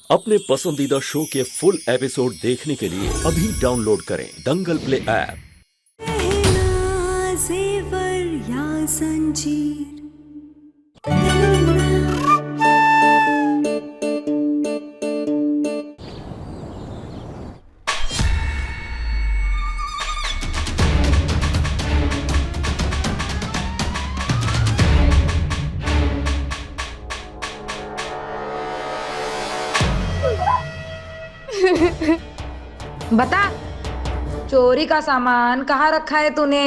अपने पसंदीदा शो के फुल एपिसोड देखने के लिए अभी डाउनलोड करें दंगल प्ले ऐप। जेवर या जंजीर बता, चोरी का सामान कहाँ रखा है तूने?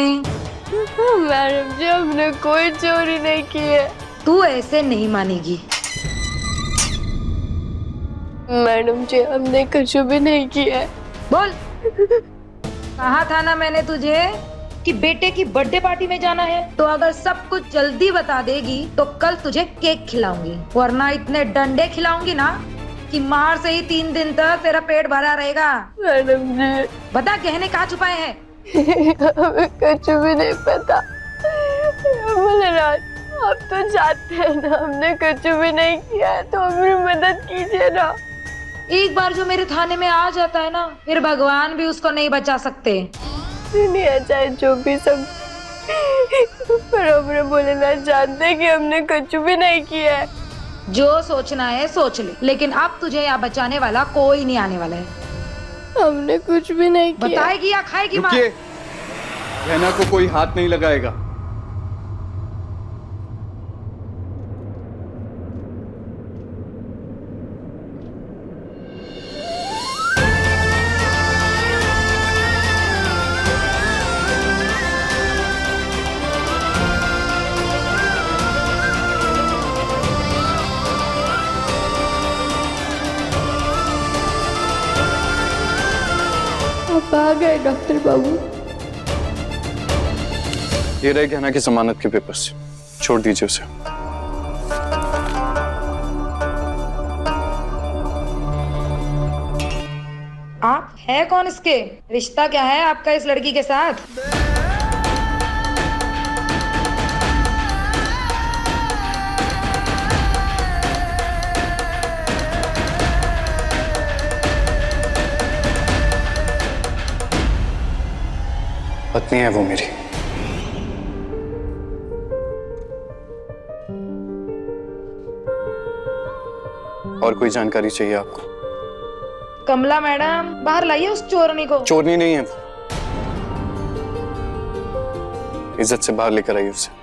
मैडम जी, हमने कोई चोरी नहीं की है। तू ऐसे नहीं मानेगी। मैडम जी, हमने कुछ भी नहीं किया है। बोल। कहा था ना मैंने तुझे कि बेटे की बर्थडे पार्टी में जाना है, तो अगर सब कुछ जल्दी बता देगी तो कल तुझे केक खिलाऊंगी, वरना इतने डंडे खिलाऊंगी ना कि मार से ही 3 दिन तक तेरा पेट भरा रहेगा। मैडम जी, बता, गहने कहाँ छुपाए हैं? हमें कुछ भी नहीं पता। भोलेनाथ, आप तो जानते हैं ना, हमने कुछ भी नहीं किया है, तो हमारी मदद कीजिए ना। एक बार जो मेरे थाने में आ जाता है ना, फिर भगवान भी उसको नहीं बचा सकते। दुनिया चाहे जो भी सब, पर हमारे भोलेनाथ जानते हैं कि हमने कुछ भी नहीं किया है। जो सोचना है सोच ले, लेकिन अब तुझे यहाँ बचाने वाला कोई नहीं आने वाला है। हमने कुछ भी नहीं किया। बताएगी या खाएगी मार? रुकिए, रहना को कोई हाथ नहीं लगाएगा। आप आ गए डॉक्टर बाबू। ये रहे गहना की जमानत के पेपर्स, छोड़ दीजिए उसे। आप है कौन? इसके रिश्ता क्या है आपका इस लड़की के साथ? पत्नी है वो मेरी। और कोई जानकारी चाहिए आपको? कमला मैडम, बाहर लाइए उस चोरनी को। चोरनी नहीं है वो, इज्जत से बाहर लेकर आइए उसे।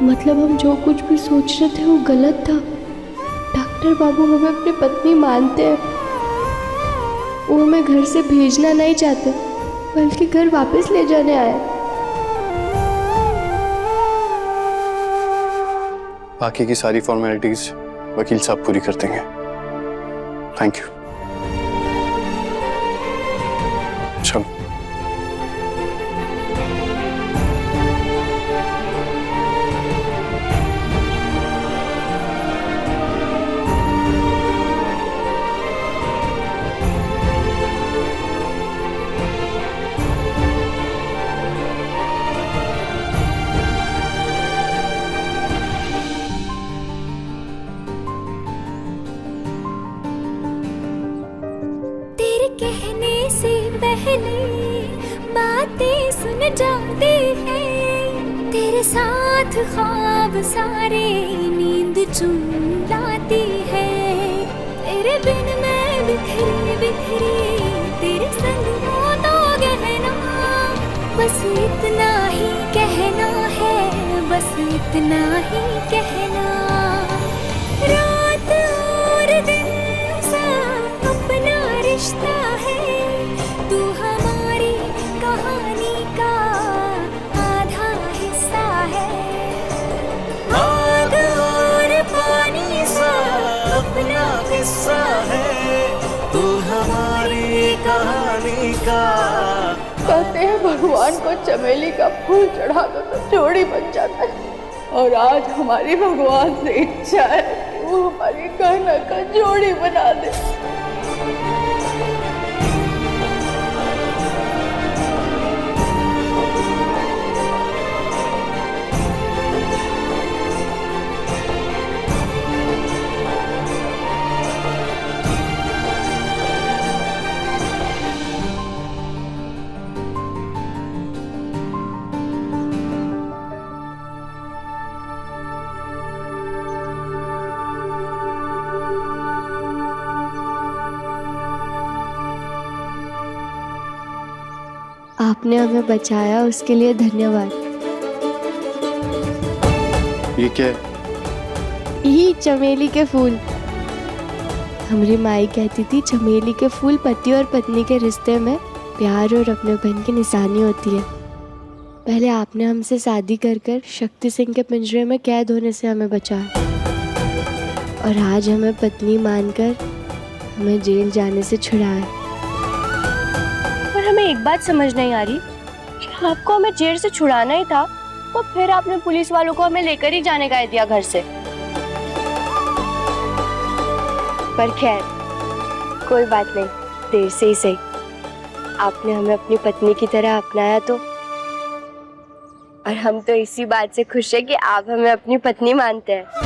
मतलब हम जो कुछ भी सोच रहे थे वो गलत था। डॉक्टर बाबू हमें अपनी पत्नी मानते हैं। वो हमें घर से भेजना नहीं चाहते, बल्कि घर वापस ले जाने आए। बाकी की सारी फॉर्मेलिटीज वकील साहब पूरी कर देंगे। Thank you. चलो। कहने से पहले बातें सुन जाते हैं, तेरे साथ ख्वाब सारे नींद चुन लाती है। तेरे बिन मैं बिखरी बिखरी, तेरे संग हो तो गहना, बस इतना ही कहना है, बस इतना ही कहना। रात और दिन सा अपना रिश्ता है, तू हमारी कहानी का आधा हिस्सा है। जाएगा। कहते हैं भगवान को चमेली का फूल चढ़ा दो तो जोड़ी बन जाता है, और आज हमारी भगवान से इच्छा है कि वो हमारी कहना का जोड़ी बना दे। आपने हमें बचाया, उसके लिए धन्यवाद। ये क्या है? यही चमेली के फूल। हमारी माई कहती थी चमेली के फूल पति और पत्नी के रिश्ते में प्यार और अपनेपन की निशानी होती है। पहले आपने हमसे शादी कर कर शक्ति सिंह के पिंजरे में कैद होने से हमें बचाया, और आज हमें पत्नी मानकर हमें जेल जाने से छुड़ाया। पर हमें एक बात समझ नहीं आ रही कि आपको हमें जेल से छुड़ाना ही था तो फिर आपने पुलिस वालों को हमें लेकर ही जाने का दिया घर से। पर खैर कोई बात नहीं, देर से ही सही। आपने हमें अपनी पत्नी की तरह अपनाया तो, और हम तो इसी बात से खुश है कि आप हमें अपनी पत्नी मानते हैं।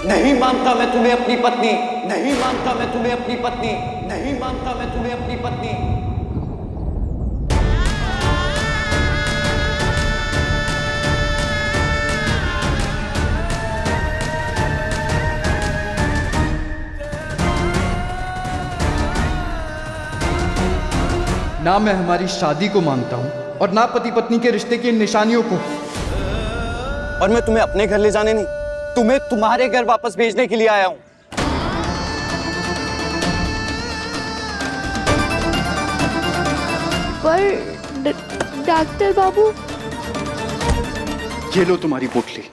नहीं मानता मैं तुम्हें अपनी पत्नी, नहीं मानता मैं तुम्हें अपनी पत्नी, नहीं मानता मैं तुम्हें अपनी पत्नी। ना मैं हमारी शादी को मानता हूं और ना पति पत्नी के रिश्ते की इन निशानियों को। और मैं तुम्हें अपने घर ले जाने नहीं, तुम्हें तुम्हारे घर वापस भेजने के लिए आया हूं। पर डॉक्टर बाबू, ये लो तुम्हारी पोटली।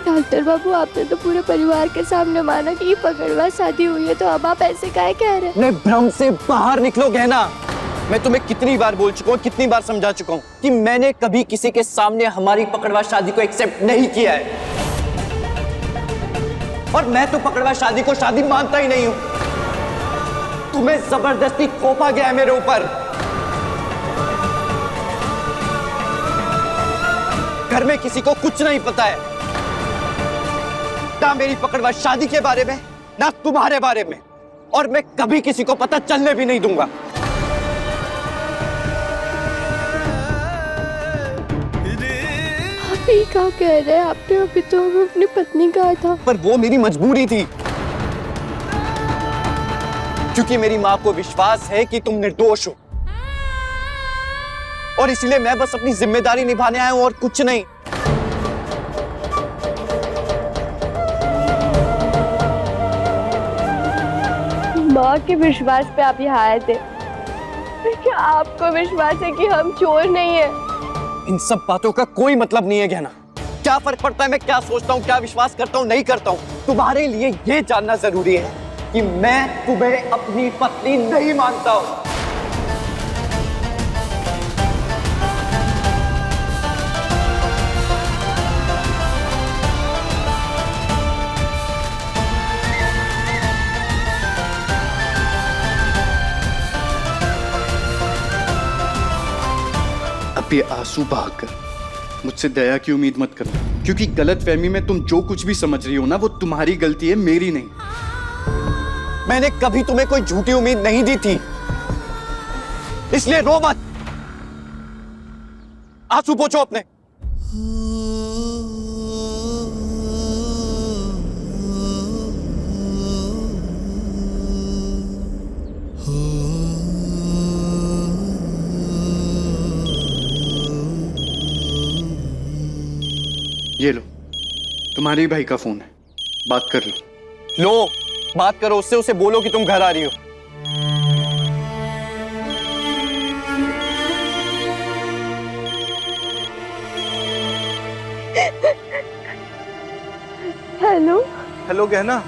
डॉक्टर बाबू, आपने तो पूरे परिवार के सामने माना कि ये पकड़वा शादी हुई है, तो अब आप ऐसे काहे कह रहे हैं? अपने भ्रम से बाहर निकलोगे ना। मैं तुम्हें कितनी बार बोल चुका हूँ, कितनी बार समझा चुका हूँ कि मैंने कभी किसी के सामने हमारी पकड़वा शादी को एक्सेप्ट नहीं किया है, और मैं तो पकड़वा शादी को शादी मानता ही नहीं हूँ। तुम्हें जबरदस्ती थोपा गया है मेरे ऊपर। घर में किसी को कुछ नहीं पता है, ना मेरी पकड़वा शादी के बारे में, ना तुम्हारे बारे में, और मैं कभी किसी को पता चलने भी नहीं दूंगा। आप ये क्या कह रहे हैं? आपने अभी तो हमें अपनी पत्नी कहा था। पर वो मेरी मजबूरी थी, क्योंकि मेरी माँ को विश्वास है कि तुम निर्दोष हो, और इसलिए मैं बस अपनी जिम्मेदारी निभाने आया हूं और कुछ नहीं। माँ के विश्वास पे आप यहाँ आए थे, क्या आपको विश्वास है कि हम चोर नहीं है? इन सब बातों का कोई मतलब नहीं है गहना। क्या फर्क पड़ता है मैं क्या सोचता हूँ, क्या विश्वास करता हूँ, नहीं करता हूँ? तुम्हारे लिए ये जानना जरूरी है कि मैं तुम्हें अपनी पत्नी नहीं मानता हूँ। अब ये आंसू बहाकर मुझसे दया की उम्मीद मत करना, क्योंकि गलतफहमी में तुम जो कुछ भी समझ रही हो ना, वो तुम्हारी गलती है, मेरी नहीं। मैंने कभी तुम्हें कोई झूठी उम्मीद नहीं दी थी। इसलिए रो मत। आंसू पोंछो अपने। ये लो, तुम्हारे ही भाई का फोन है, बात कर लो। लो, बात करो उससे, उसे बोलो कि तुम घर आ रही हो। हेलो। हेलो गहना,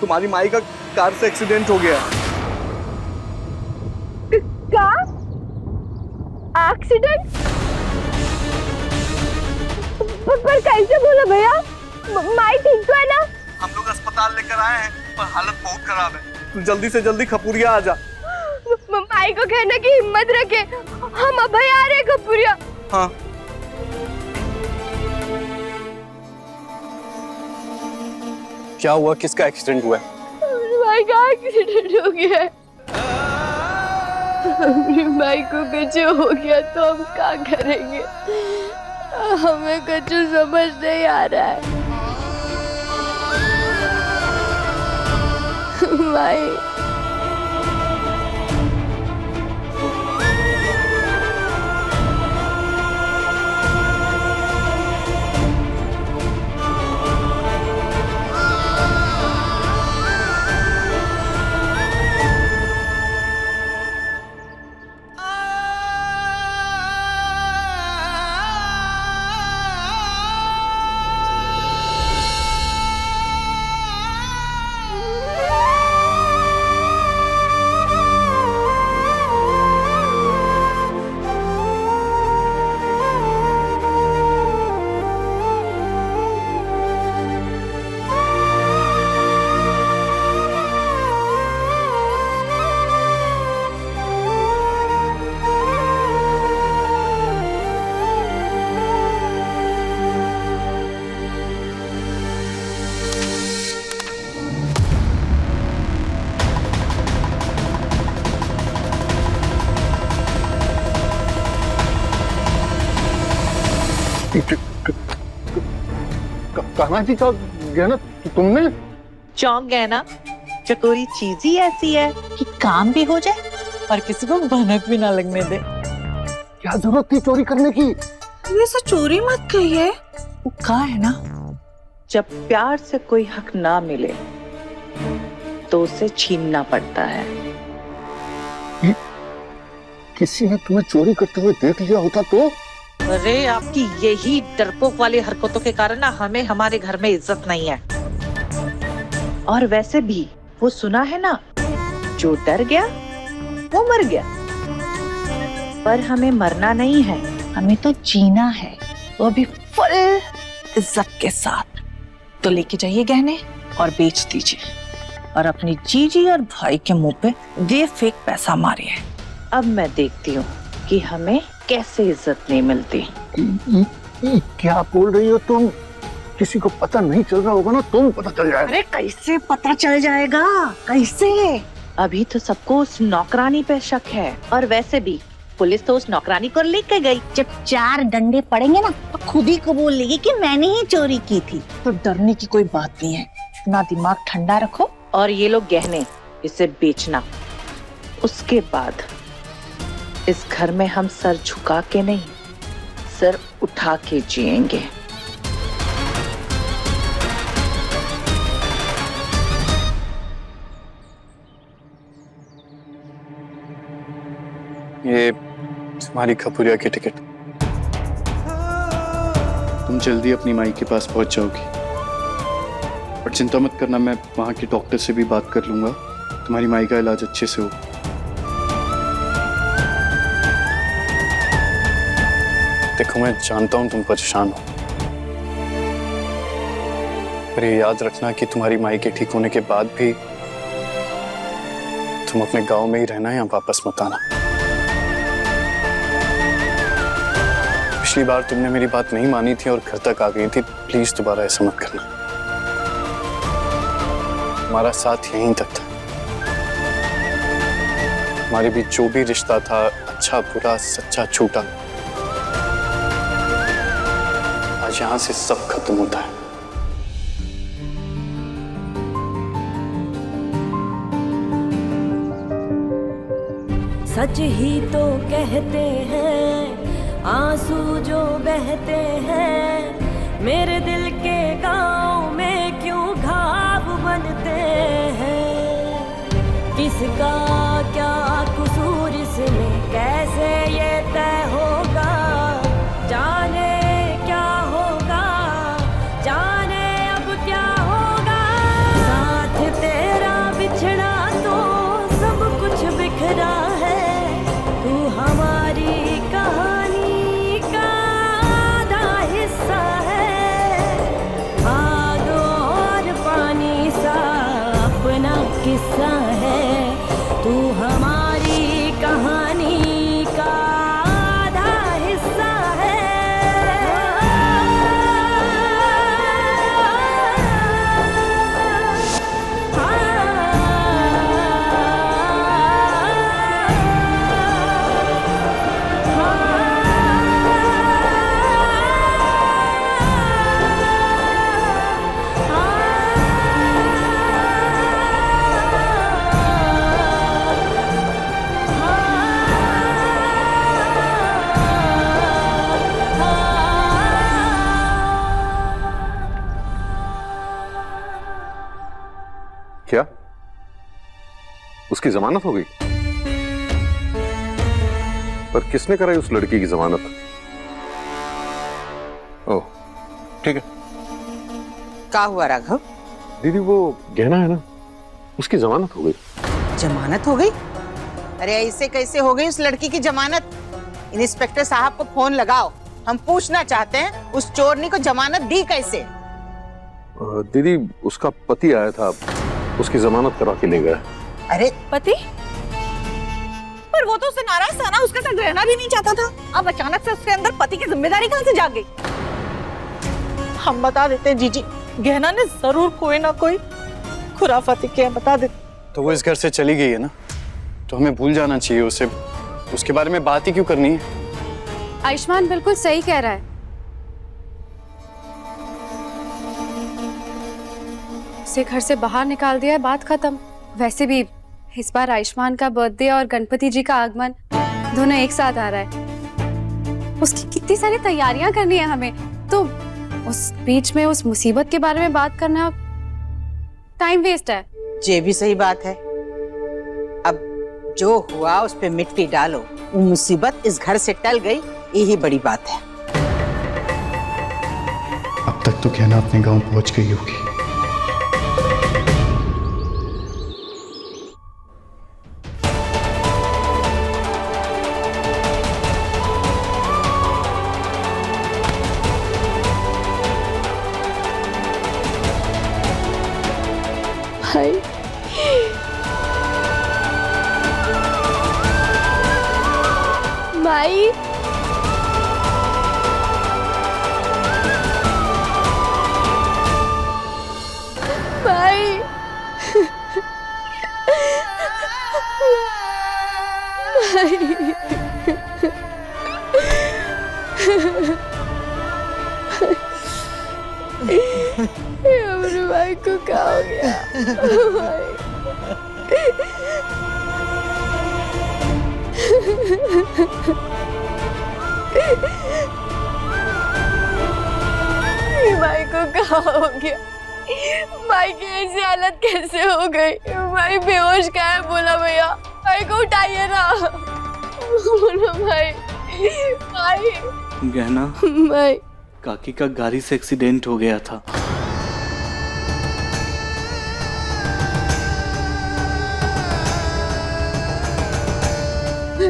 तुम्हारी माई का कार से एक्सीडेंट हो गया। Car accident? पर कैसे बोला भैया? माई ठीक तो है ना? हम लोग अस्पताल लेकर आए हैं पर हालत बहुत खराब है। तू जल्दी से जल्दी खपुरिया आ जा। माई को कहने की हिम्मत रखे, हम अभय आ रहे खपुरिया। हाँ। क्या हुआ? किसका एक्सीडेंट हुआ है? माई का एक्सीडेंट हो गया है। मेरी माई को कुछ हो गया तो हम क्या करेंगे? हमें कुछ समझ नहीं आ रहा है। माई कहाँ थी गहना तुमने? चौंक गए ना? चकोरी चीज ही ऐसी है कि काम भी हो जाए और किसी को भनक भी ना लगने दे। क्या जरूरत थी चोरी करने की? वैसे चोरी मत कहिए, वो कहा है ना, जब प्यार से कोई हक ना मिले तो उसे छीनना पड़ता है। किसी ने तुम्हें चोरी करते हुए देख लिया होता तो? अरे आपकी यही डरपोक वाली हरकतों के कारण ना हमें हमारे घर में इज्जत नहीं है। और वैसे भी वो सुना है ना, जो डर गया वो मर गया। पर हमें मरना नहीं है, हमें तो जीना है, वो भी फुल इज्जत के साथ। तो लेके जाइए गहने और बेच दीजिए और अपनी जीजी और भाई के मुंह पे ये फेक पैसा मारिए। अब मैं देखती हूँ कि हमें कैसे इज्जत नहीं मिलती। क्या बोल रही हो तुम? किसी को पता नहीं चल रहा होगा ना? तुम पता चल जाएगा। अरे कैसे पता चल जाएगा? कैसे? अभी तो सबको उस नौकरानी पे शक है और वैसे भी पुलिस तो उस नौकरानी को लेके गई। जब 4 डंडे पड़ेंगे ना तो खुद ही कबूल लेगी कि मैंने ही चोरी की थी। तो डरने की कोई बात नहीं है, अपना दिमाग ठंडा रखो और ये लोग गहने इसे बेचना। उसके बाद इस घर में हम सर झुका के नहीं, सर उठा के जिएंगे। ये तुम्हारी खपुरिया की टिकट। तुम जल्दी अपनी माई के पास पहुंच जाओगी और चिंता मत करना, मैं वहां के डॉक्टर से भी बात कर लूंगा, तुम्हारी माई का इलाज अच्छे से हो। देखो मैं जानता हूं तुम परेशान हो, पर ये याद रखना कि तुम्हारी माई के ठीक होने के बाद भी तुम अपने गांव में ही रहना, यहाँ वापस मत आना। पिछली बार तुमने मेरी बात नहीं मानी थी और घर तक आ गई थी, प्लीज दोबारा ऐसा मत करना। हमारा साथ यहीं तक था। हमारे बीच जो भी रिश्ता था, अच्छा बुरा सच्चा झूठा, आज यहाँ से सब खत्म होता है। सच ही तो कहते हैं आंसू जो बहते हैं, मेरे दिल के गाँव में क्यों घाव बनते हैं। किसका क्या कसूर इसमें कैसे ये तय होगा, जाने क्या होगा, जाने अब क्या होगा। साथ तेरा बिछड़ा तो सब कुछ बिखरा है, तू हमारी कहानी का आधा हिस्सा है। आग और पानी सा अपना किस्सा है, तू हमारी कहानी का आधा हिस्सा है। क्या उसकी जमानत हो गई? पर किसने कराई उस लड़की की जमानत? ओह ठीक है। क्या हुआ राघव? दीदी वो गहना है ना, उसकी जमानत हो गई। जमानत हो गई? अरे ऐसे कैसे हो गई उस लड़की की जमानत? इंस्पेक्टर साहब को फोन लगाओ, हम पूछना चाहते हैं उस चोरनी को जमानत दी कैसे? दीदी उसका पति आया था, उसकी जमानत करा के ले गया। अरे पति? पर वो तो उससे नाराज था ना, उसके साथ रहना भी नहीं चाहता था। अब अचानक से उसके अंदर पति की जिम्मेदारी कहां से जाग गई? हम बता देते हैं जीजी, गहना ने जरूर कोई ना कोई खुराफाती किया, बता देते। तो वो इस घर से चली गई है ना, तो हमें भूल जाना चाहिए उसे, उसके बारे में बात ही क्यों करनी है? आयुष्मान बिल्कुल सही कह रहा है। उसे घर से बाहर निकाल दिया है, बात खत्म। वैसे भी इस बार आयुष्मान का बर्थडे और गणपति जी का आगमन दोनों एक साथ आ रहा है। उसकी कितनी सारी तैयारियां करनी है हमें, तो उस बीच में उस मुसीबत के बारे में बात करना टाइम वेस्ट है। ये भी सही बात है। अब जो हुआ उस पे मिट्टी डालो, वो मुसीबत इस घर से टल गई, यही बड़ी बात है। अब तक तो कहना अपने गांव पहुंच गई होगी। भाई माई, भाई मेरे भाई को क्या हो गया? भाई को क्या हो गया? भाई की ऐसी हालत कैसे हो गई? भाई बेहोश क्या है? बोला भैया, भाई को उठाइए ना। बोलो भाई। भाई गहना भाई, काकी का गाड़ी से एक्सीडेंट हो गया था।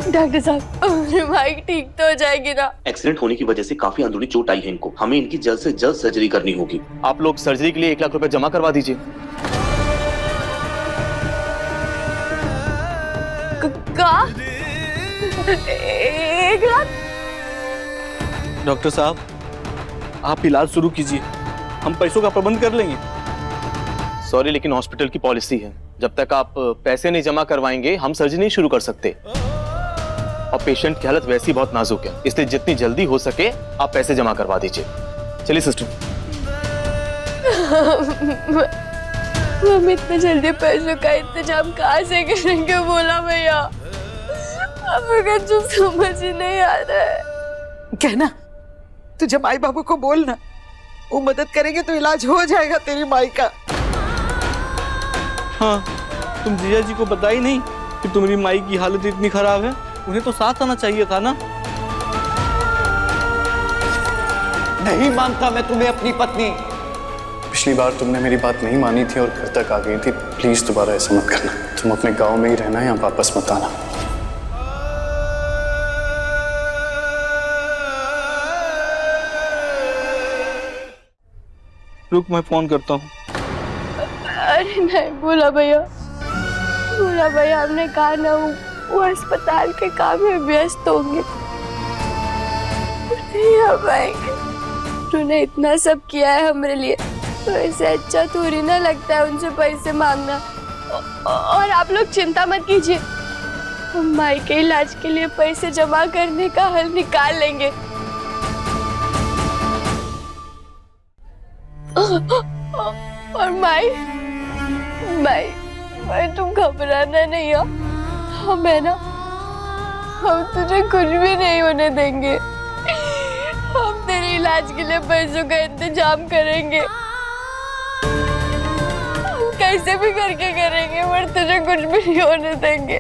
डॉक्टर साहब भाई ठीक तो हो जाएगी ना? एक्सीडेंट होने की वजह से काफी अंदरूनी चोट आई है इनको, हमें इनकी जल्द से जल्द सर्जरी करनी होगी। आप लोग सर्जरी के लिए 1 लाख रुपए जमा करवा दीजिए। का 1 लाख? डॉक्टर साहब आप इलाज शुरू कीजिए, हम पैसों का प्रबंध कर लेंगे। सॉरी लेकिन हॉस्पिटल की पॉलिसी है जब तक आप पैसे नहीं जमा करवाएंगे हम सर्जरी नहीं शुरू कर सकते, और पेशेंट की हालत वैसी बहुत नाजुक है, इसलिए जितनी जल्दी हो सके आप पैसे जमा करवा दीजिए। चलिए सिस्टर। हम इतने जल्दी पैसों का इंतजाम कहाँ से करेंगे बोला भैया, हमें जो समझ ही नहीं आ रहा है। कहना तुझे माई बाबू को बोलना, वो मदद करेंगे तो इलाज हो जाएगा तेरी माई का। हाँ, तुम जीजा जी को बता ही नहीं कि तुम्हारी माई की हालत इतनी खराब है, उन्हें तो साथ आना चाहिए था ना। नहीं मानता मैं तुम्हें अपनी पत्नी। पिछली बार तुमने मेरी बात नहीं मानी थी और घर तक आ गई थी, प्लीज दोबारा ऐसा मत करना। तुम अपने गांव में ही रहना, यहाँ वापस मत आना। रुक, मैं फोन करता हूँ। अरे नहीं भोला भैया, हमने कहा ना वो अस्पताल के काम में व्यस्त होंगे, नहीं आ पाएंगे। तूने इतना सब किया है हमारे लिए, तो ऐसे अच्छा थोड़ी ना लगता है उनसे पैसे मांगना। और आप लोग चिंता मत कीजिए, हम माई के इलाज के लिए पैसे जमा करने का हल निकाल लेंगे। और माई तुम घबराना नहीं हो, हमें ना, हम तुझे कुछ भी नहीं होने देंगे। हम तेरे इलाज के लिए पैसों का इंतजाम करेंगे, हम कैसे भी करके करेंगे, पर तुझे कुछ भी नहीं होने देंगे।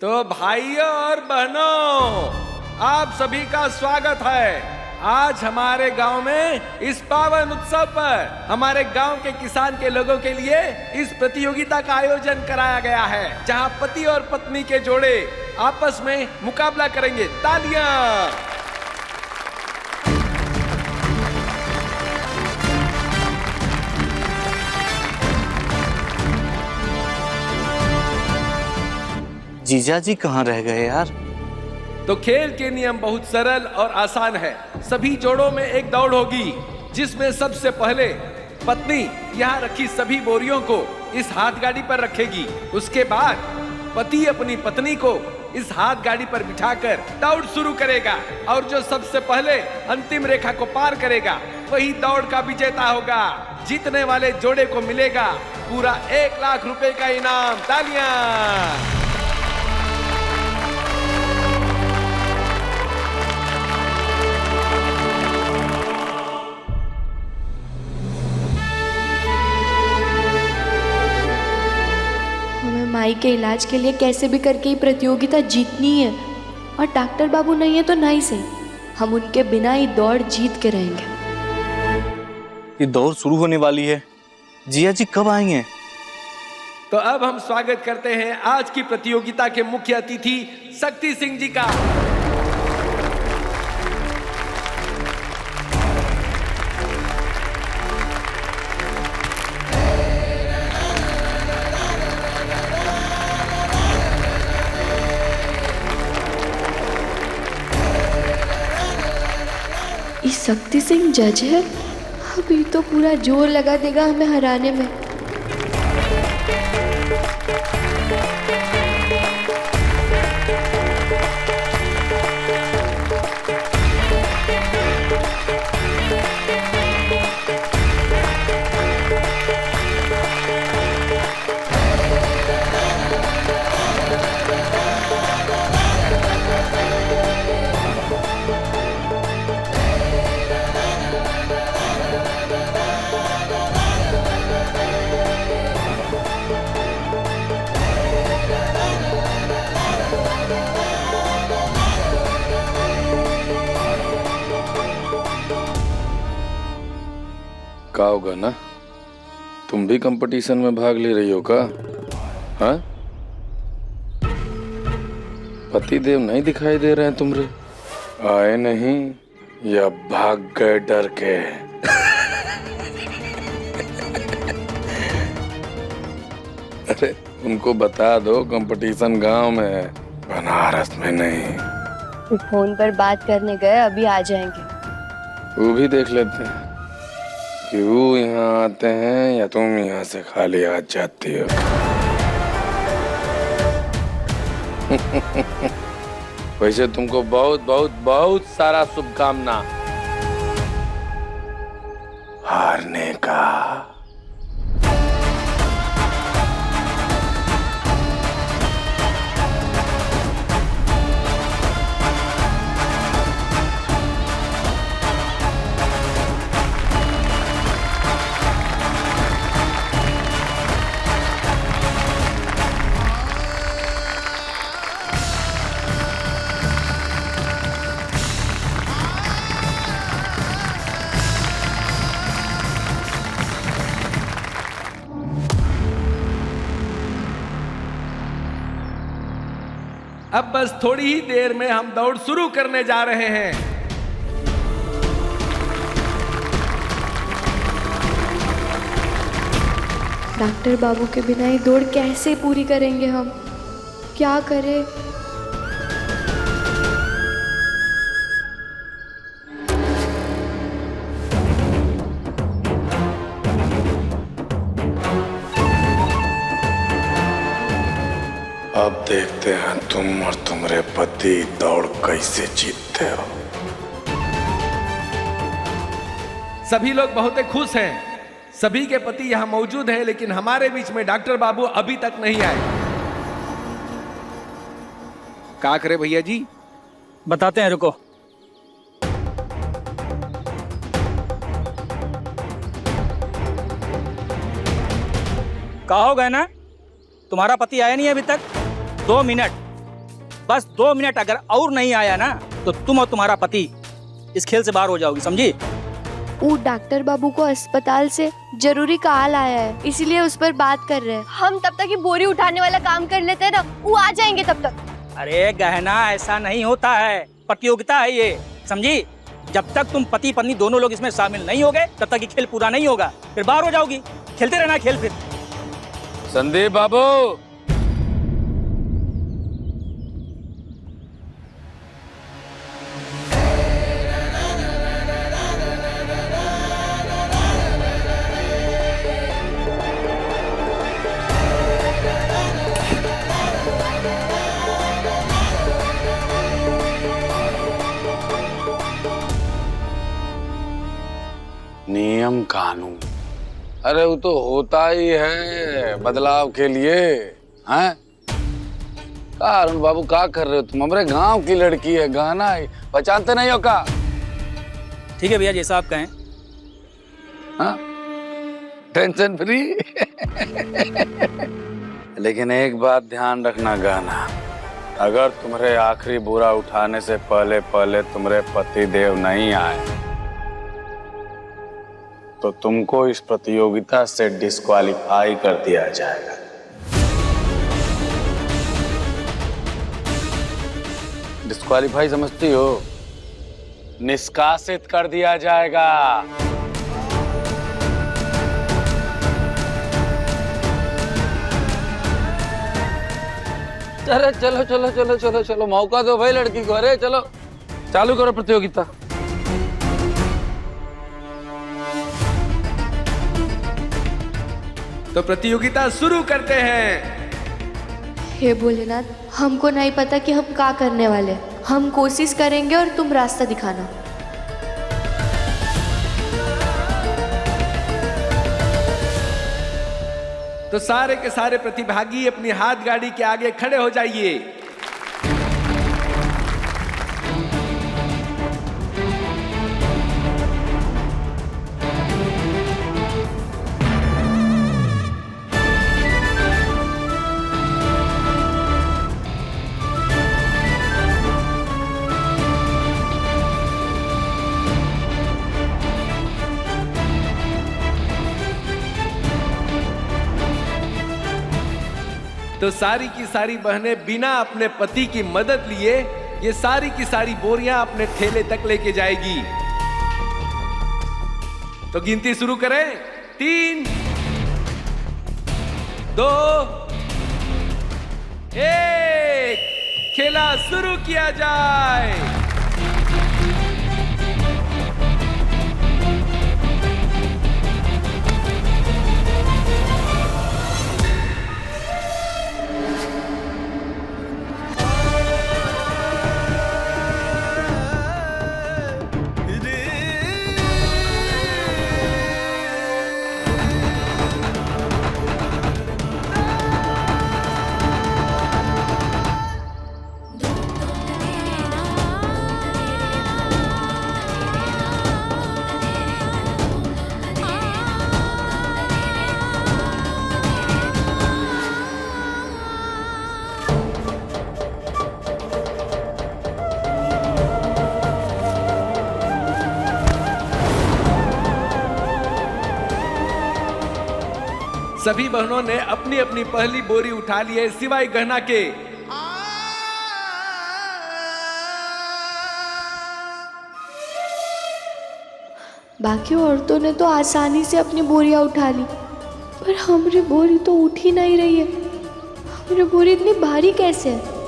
तो भाइयों और बहनों, आप सभी का स्वागत है। आज हमारे गांव में इस पावन उत्सव पर हमारे गांव के किसान के लोगों के लिए इस प्रतियोगिता का आयोजन कराया गया है, जहां पति और पत्नी के जोड़े आपस में मुकाबला करेंगे। तालियां। जीजा जी कहाँ रह गए यार? तो खेल के नियम बहुत सरल और आसान है। सभी जोड़ों में एक दौड़ होगी, जिसमें सबसे पहले पत्नी यहाँ रखी सभी बोरियों को इस हाथ गाड़ी पर रखेगी। उसके बाद पति अपनी पत्नी को इस हाथ गाड़ी पर बिठाकर दौड़ शुरू करेगा, और जो सबसे पहले अंतिम रेखा को पार करेगा वही दौड़ का विजेता होगा। जीतने वाले जोड़े को मिलेगा पूरा 1 लाख रुपए का इनाम। तालियां। माई के इलाज के लिए कैसे भी करके ही प्रतियोगिता जीतनी है, और डॉक्टर बाबू नहीं है तो नहीं से, हम उनके बिना ही दौड़ जीत के रहेंगे। ये दौड़ शुरू होने वाली है, जिया जी कब आएंगे? तो अब हम स्वागत करते हैं आज की प्रतियोगिता के मुख्य अतिथि शक्ति सिंह जी का। शक्ति सिंह जज है, अभी तो पूरा जोर लगा देगा हमें हराने में। का होगा ना, तुम भी कंपटीशन में भाग ले रही हो का? हाँ, पतिदेव नहीं दिखाई दे रहे हैं तुमरे? आए नहीं या भाग गए डर के? अरे उनको बता दो कंपटीशन गांव में है, बनारस में नहीं। फोन पर बात करने गए, अभी आ जाएंगे। वो भी देख लेते हैं कि वो यहाँ आते हैं या तुम यहाँ से खाली हाथ जाती हो। वैसे तुमको बहुत बहुत बहुत सारा शुभकामना हारने का। अब बस थोड़ी ही देर में हम दौड़ शुरू करने जा रहे हैं। डॉक्टर बाबू के बिना ये दौड़ कैसे पूरी करेंगे हम? क्या करें? अब देखते हैं तुम और तुम्हारे पति दौड़ कैसे जीतते हो। सभी लोग बहुत खुश हैं। सभी के पति यहाँ मौजूद हैं, लेकिन हमारे बीच में डॉक्टर बाबू अभी तक नहीं आए। क्या करे भैया जी? बताते हैं, रुको। कहा हो गए ना, तुम्हारा पति आया नहीं अभी तक। 2 मिनट, बस 2 मिनट अगर और नहीं आया ना तो तुम और तुम्हारा पति इस खेल से बाहर हो जाओगी, समझी? वो डॉक्टर बाबू को अस्पताल से जरूरी कॉल आया है, इसीलिए उस पर बात कर रहे हैं। हम तब तक ये बोरी उठाने वाला काम कर लेते हैं ना, वो आ जाएंगे तब तक। अरे गहना, ऐसा नहीं होता है, प्रतियोगिता है ये, समझी? जब तक तुम पति पत्नी दोनों लोग इसमें शामिल नहीं होगे तब तक ये खेल पूरा नहीं होगा, फिर बाहर हो जाओगी। खेलते रहना खेल। फिर संदीप बाबू, नियम कानून, अरे वो तो होता ही है बदलाव के लिए, हैं? का अरुण बाबू क्या कर रहे हो तुम? हमारे गांव की लड़की है, गहना है, पहचानते नहीं हो का? ठीक है भैया, जैसा आप कहें। हाँ, टेंशन फ्री। लेकिन एक बात ध्यान रखना गहना, अगर तुम्हारे आखिरी बुरा उठाने से पहले पहले तुम्हारे पति देव नहीं आए तो तुमको इस प्रतियोगिता से डिस्क्वालीफाई कर दिया जाएगा। डिस्क्वालीफाई समझती हो? निष्कासित कर दिया जाएगा। अरे चलो चलो चलो चलो चलो, मौका दो भाई लड़की को। अरे चलो चालू करो प्रतियोगिता। तो प्रतियोगिता शुरू करते हैं। हे भोलेनाथ, हमको नहीं पता कि हम क्या करने वाले। हम कोशिश करेंगे और तुम रास्ता दिखाना। तो सारे के सारे प्रतिभागी अपनी हाथ गाड़ी के आगे खड़े हो जाइए। तो सारी की सारी बहनें बिना अपने पति की मदद लिए ये सारी की सारी बोरियां अपने ठेले तक लेके जाएगी। तो गिनती शुरू करें। 3, 2, 1, खेला शुरू किया जाए। सभी बहनों ने अपनी अपनी पहली बोरी उठा ली है सिवाय गहना के। बाकी औरतों ने तो आसानी से अपनी बोरियां उठा ली, पर हमारी बोरी तो उठ ही नहीं रही है। हमारी बोरी इतनी भारी कैसे है?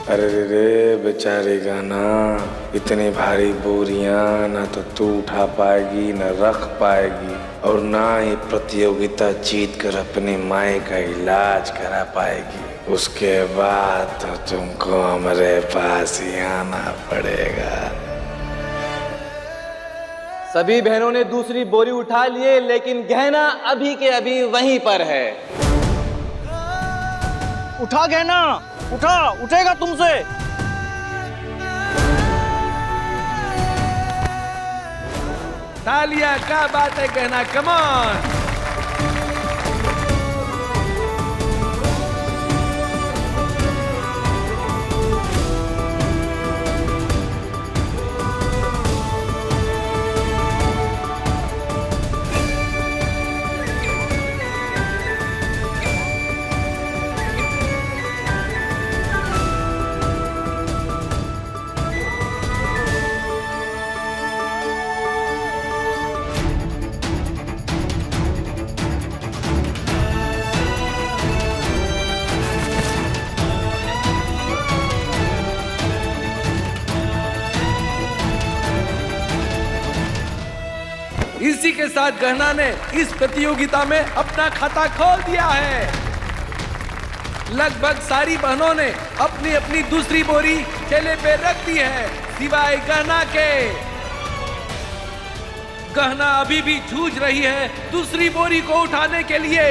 अरे रे बेचारी गाना, इतनी भारी बोरियां ना तो तू उठा पाएगी ना रख पाएगी, और ना ही प्रतियोगिता जीत कर अपनी माई का इलाज करा पाएगी। उसके बाद तो तुमको हमारे पास ही आना पड़ेगा। सभी बहनों ने दूसरी बोरी उठा लिए, लेकिन गहना अभी के अभी वहीं पर है। उठा गहना, उठा, उठेगा तुमसे। तालियां, क्या बात है गहना, कम ऑन। इसी के साथ गहना ने इस प्रतियोगिता में अपना खाता खोल दिया है। लगभग सारी बहनों ने अपनी अपनी दूसरी बोरी ठेले पे रख दी है सिवाय गहना के। गहना अभी भी जूझ रही है दूसरी बोरी को उठाने के लिए।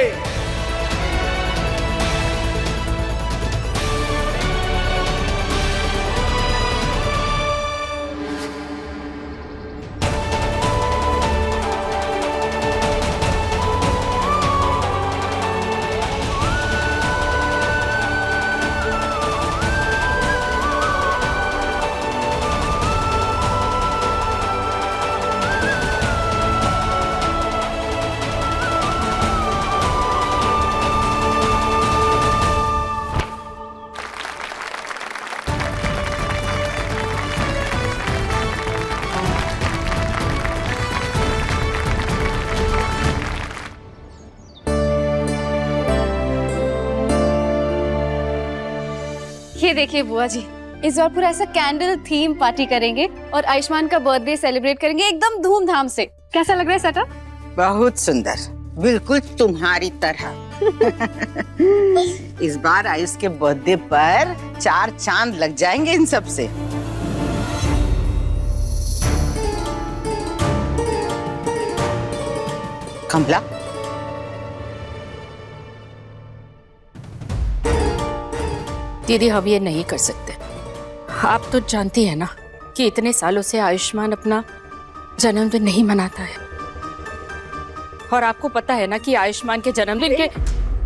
ये देखिए बुआ जी, इस बार पूरा ऐसा कैंडल थीम पार्टी करेंगे और आयुष्मान का बर्थडे सेलिब्रेट करेंगे एकदम धूमधाम से। कैसा लग रहा है सेटअप? बहुत सुंदर, बिल्कुल तुम्हारी तरह। इस बार आयुष के बर्थडे पर 4 चांद लग जाएंगे इन सब से। कमला, दीदी हम ये नहीं कर सकते। आप तो जानती है ना कि इतने सालों से आयुष्मान अपना जन्मदिन नहीं मनाता है, और आपको पता है ना कि आयुष्मान के जन्मदिन के।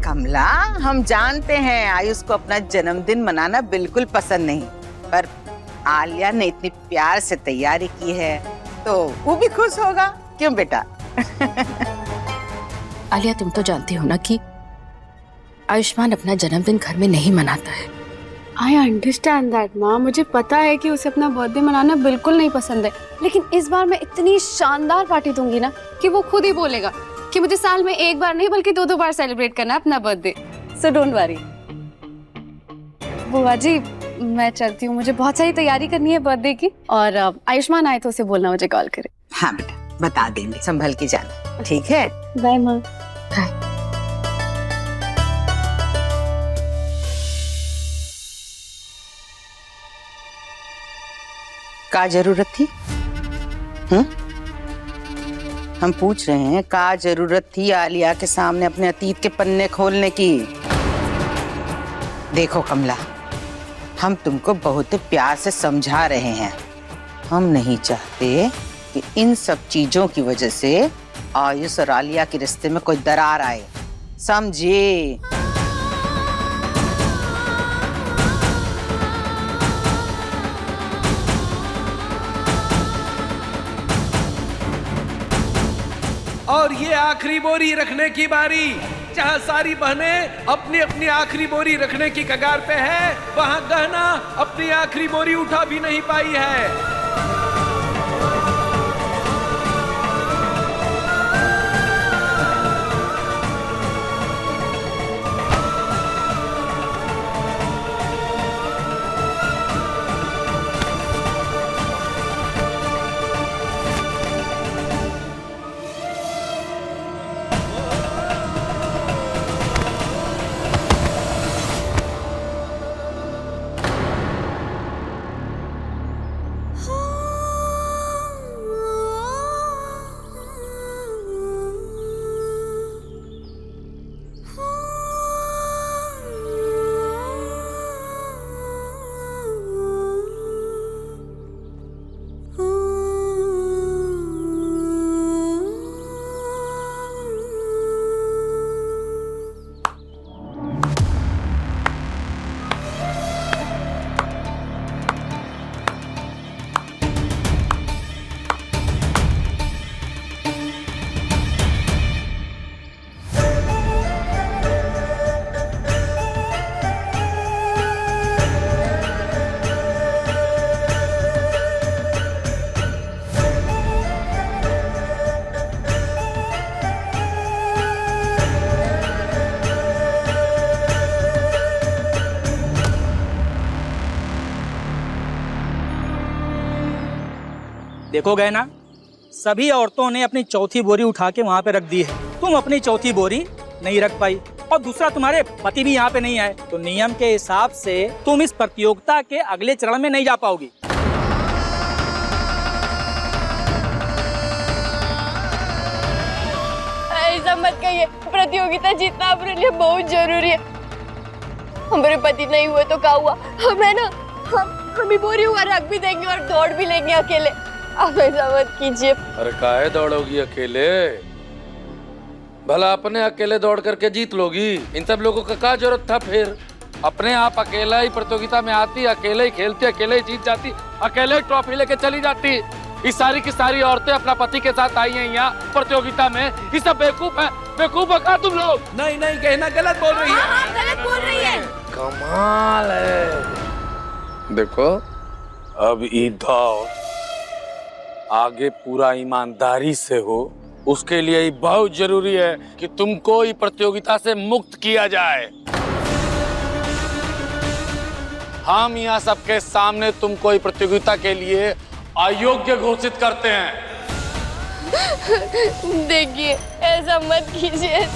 कमला, हम जानते हैं आयुष को अपना जन्मदिन मनाना बिल्कुल पसंद नहीं, पर आलिया ने इतनी प्यार से तैयारी की है तो वो भी खुश होगा, क्यों बेटा? आलिया, तुम तो जानती हो ना कि आयुष्मान अपना जन्मदिन घर में नहीं मनाता है। आई अंडरस्टैंड दैट माँ, मुझे पता है कि उसे अपना बर्थडे मनाना बिल्कुल नहीं पसंद है, लेकिन इस बार मैं इतनी शानदार पार्टी दूंगी ना कि वो खुद ही बोलेगा कि मुझे साल में एक बार नहीं बल्कि 2-2 बार सेलिब्रेट करना है अपना बर्थडे। So don't worry. बुआ जी मैं चलती हूँ, मुझे बहुत सारी तैयारी करनी है बर्थडे की, और आयुष्मान आए तो उसे बोलना मुझे कॉल करे। हाँ बेटा बता देंगे, संभल के जाना, ठीक है? बाय माँ। क्या जरूरत थी? हम पूछ रहे हैं क्या जरूरत थी आलिया के सामने अपने अतीत के पन्ने खोलने की? देखो कमला, हम तुमको बहुत प्यार से समझा रहे हैं, हम नहीं चाहते कि इन सब चीजों की वजह से आयुष और आलिया के रिश्ते में कोई दरार आए, समझे? और ये आखिरी बोरी रखने की बारी, जहां सारी बहनें अपनी अपनी आखिरी बोरी रखने की कगार पे है, वहां गहना अपनी आखिरी बोरी उठा भी नहीं पाई है। देखो गए ना, सभी औरतों ने अपनी चौथी बोरी उठा के वहाँ पे रख दी है, तुम अपनी चौथी बोरी नहीं रख पाई, और दूसरा तुम्हारे पति भी यहाँ पे नहीं आए, तो नियम के हिसाब से तुम इस प्रतियोगिता के अगले चरण में नहीं जा पाओगी। ऐसा मत कहिए, प्रतियोगिता जीतना अपने लिए बहुत जरूरी है। हमारे पति नहीं हुए तो क्या हुआ, हम है ना, हम ही बोरी हुआ रख भी देंगे और दौड़ भी लेंगे अकेले। आप ऐसा मत कीजिए। अरे काहे दौड़ोगी अकेले? भला अपने अकेले दौड़ करके जीत लोगी? इन सब लोगों का क्या जरूरत था फिर? अपने आप अकेला ही प्रतियोगिता में आती, अकेले ही खेलती, अकेले ही जीत जाती, अकेले ही ट्रॉफी लेके चली जाती। इस सारी की सारी औरतें अपना पति के साथ आई हैं यहाँ प्रतियोगिता में। ये सब बेवकूफ है, बेवकूफ है क्या तुम लोग? नहीं नहीं, कहना गलत बोल रही है। गलत बोल रही है। कमाल है। देखो अब इधर आगे पूरा ईमानदारी से हो, उसके लिए ही बहुत जरूरी है कि तुमको इस प्रतियोगिता से मुक्त किया जाए। हम यहाँ सबके सामने तुमको इस प्रतियोगिता के लिए अयोग्य घोषित करते हैं। देखिए ऐसा मत कीजिए,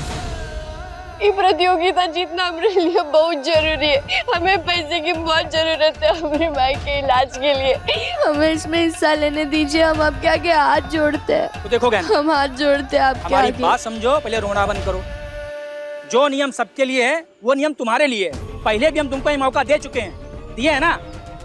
ये प्रतियोगिता जीतना हमारे लिए बहुत जरूरी है। हमें पैसे की बहुत जरूरत है हमारी माँ के इलाज के लिए। हमें इसमें हिस्सा लेने दीजिए, हम आपके आगे हाथ जोड़ते हैं। तो देखो गहना, हम हाथ जोड़ते हैं आपके हमारी आगे। बात समझो, पहले रोना बंद करो। जो नियम सबके लिए है वो नियम तुम्हारे लिए है। पहले भी हम तुमको ये मौका दे चुके हैं, दिए है ना,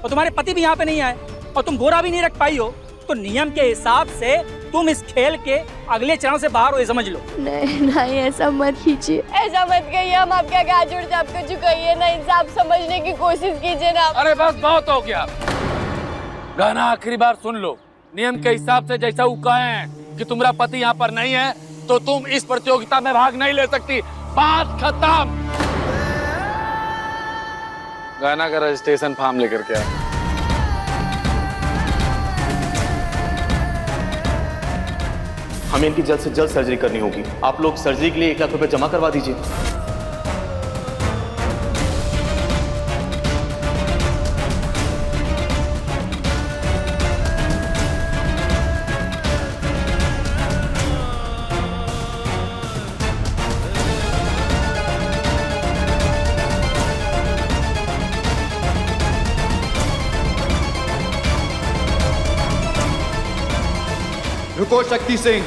और तुम्हारे पति भी यहाँ पे नहीं आए और तुम बोरा भी नहीं रख पाई हो, तो नियम के हिसाब से तुम इस खेल के अगले चरण से बाहर हो, ये समझ लो। नहीं नहीं ऐसा मत कीजिए, ऐसा मत कहिए। हम आपके आगे हाथ जोड़ते आपको झुकाइए ना, इंसाफ समझने की कोशिश कीजिए ना। अरे बस बहुत हो गया। गाना आखिरी बार सुन लो। नियम के हिसाब से जैसा वो कहे हैं कि तुम्हारा पति यहाँ पर नहीं है तो तुम इस प्रतियोगिता में भाग नहीं ले सकती। बात खत्म। गाना का रजिस्ट्रेशन फॉर्म लेकर के आ। हमें इनकी जल्द से जल्द सर्जरी करनी होगी। आप लोग सर्जरी के लिए 1 लाख रुपए जमा करवा दीजिए। रुको शक्ति सिंह।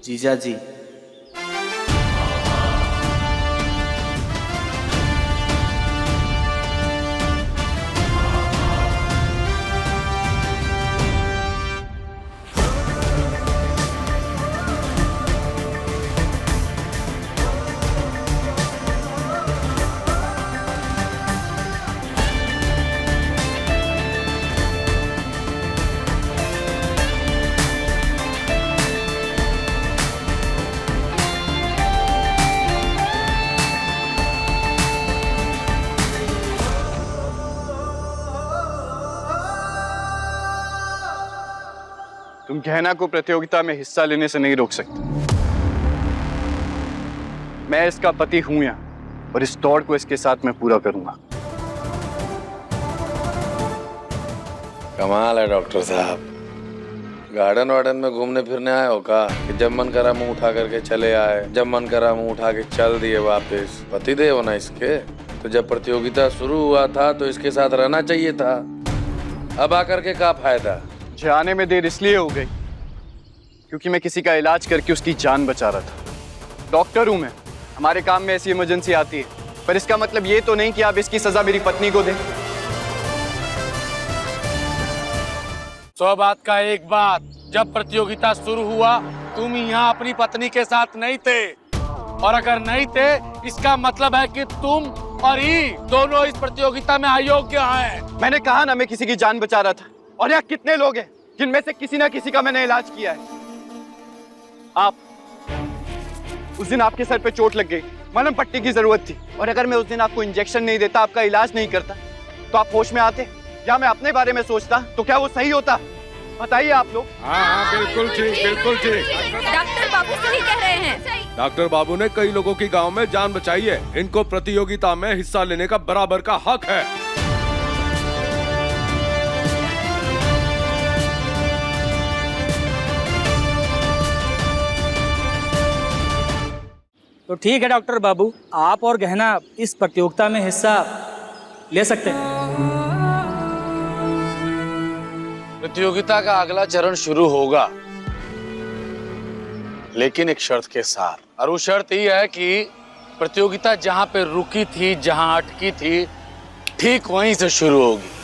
जीजा जी, तुम गहना को प्रतियोगिता में हिस्सा लेने से नहीं रोक सकते। मैं इसका पति हूं यहाँ और इस दौड़ को इसके साथ मैं पूरा करूंगा। कमाल है डॉक्टर साहब, गार्डन वार्डन में घूमने फिरने आए हो का कि जब मन करा मुंह उठा करके चले आए, जब मन करा मुंह उठा के चल दिए वापस। पति देव हो ना इसके, तो जब प्रतियोगिता शुरू हुआ था तो इसके साथ रहना चाहिए था। अब आकर के क्या फायदा? आने में देर इसलिए हो गई क्योंकि मैं किसी का इलाज करके उसकी जान बचा रहा था। डॉक्टर हूं मैं, हमारे काम में ऐसी इमरजेंसी आती है, पर इसका मतलब ये तो नहीं कि आप इसकी सजा मेरी पत्नी को दें। 100 बात का एक बात, जब प्रतियोगिता शुरू हुआ तुम यहाँ अपनी पत्नी के साथ नहीं थे, और अगर नहीं थे इसका मतलब है कि तुम और ही दोनों इस प्रतियोगिता में अयोग्य हैं। मैंने कहा ना मैं किसी की जान बचा रहा था, और यहाँ कितने लोग हैं जिनमें से किसी ना किसी का मैंने इलाज किया है। आप उस दिन आपके सर पे चोट लग गई, मलहम पट्टी की जरूरत थी, और अगर मैं उस दिन आपको इंजेक्शन नहीं देता, आपका इलाज नहीं करता, तो आप होश में आते या मैं अपने बारे में सोचता, तो क्या वो सही होता? बताइए आप लोग। हाँ, बिल्कुल ठीक, बिल्कुल ठीक। डॉक्टर बाबू सही कह रहे हैं। डॉक्टर बाबू ने कई लोगों की गांव में जान बचाई है। इनको प्रतियोगिता में हिस्सा लेने का बराबर का हक है। तो ठीक है डॉक्टर बाबू, आप और गहना इस प्रतियोगिता में हिस्सा ले सकते हैं। प्रतियोगिता का अगला चरण शुरू होगा, लेकिन एक शर्त के साथ, और वो शर्त ये है कि प्रतियोगिता जहां पे रुकी थी, जहां अटकी थी, ठीक वहीं से शुरू होगी।